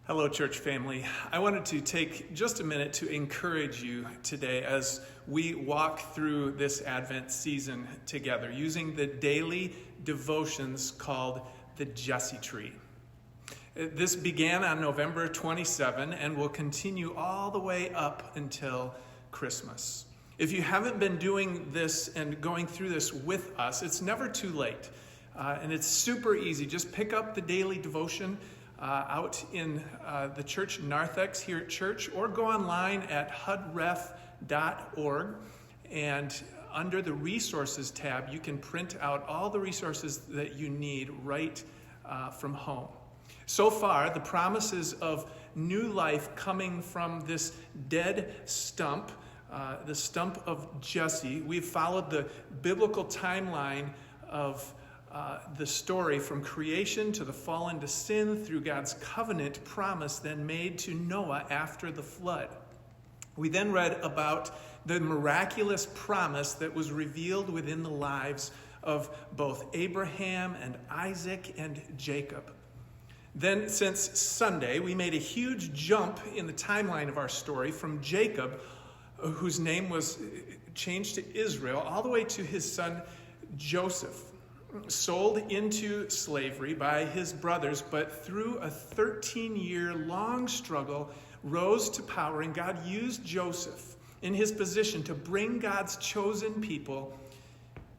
Hello, church family. I wanted to take just a minute to encourage you today as we walk through this Advent season together using the daily devotions called the Jesse Tree. This began on November 27 and will continue all the way up until Christmas. If you haven't been doing this and going through this with us, it's never too late. And it's super easy. Just pick up the daily devotion out in the church narthex here at church, or go online at hudref.org, and under the resources tab you can print out all the resources that you need right from home. So far, the promises of new life coming from this dead stump, the stump of Jesse. We've followed the biblical timeline of the story from creation to the fall into sin through God's covenant promise then made to Noah after the flood. We then read about the miraculous promise that was revealed within the lives of both Abraham and Isaac and Jacob. Then, since Sunday, we made a huge jump in the timeline of our story from Jacob, whose name was changed to Israel, all the way to his son Joseph, sold into slavery by his brothers, but through a 13-year long struggle, rose to power, and God used Joseph in his position to bring God's chosen people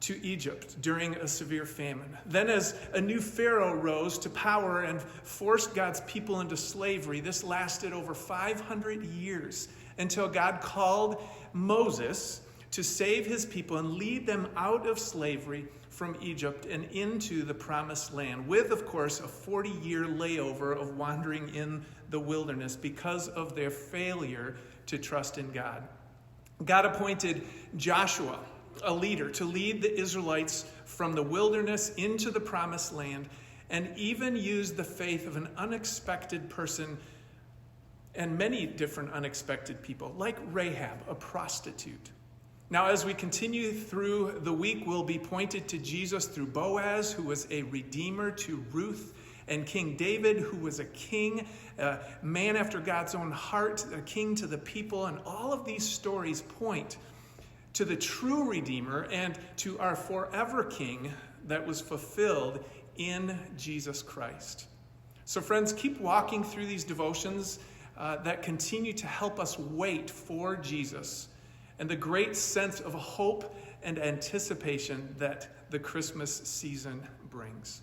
to Egypt during a severe famine. Then as a new Pharaoh rose to power and forced God's people into slavery, this lasted over 500 years until God called Moses to save his people and lead them out of slavery from Egypt and into the promised land, with, of course, a 40-year layover of wandering in the wilderness because of their failure to trust in God. God appointed Joshua, a leader, to lead the Israelites from the wilderness into the promised land, and even used the faith of an unexpected person and many different unexpected people, like Rahab, a prostitute. Now, as we continue through the week, we'll be pointed to Jesus through Boaz, who was a redeemer, to Ruth, and King David, who was a king, a man after God's own heart, a king to the people. And all of these stories point to the true Redeemer and to our forever King that was fulfilled in Jesus Christ. So friends, keep walking through these devotions that continue to help us wait for Jesus and the great sense of hope and anticipation that the Christmas season brings.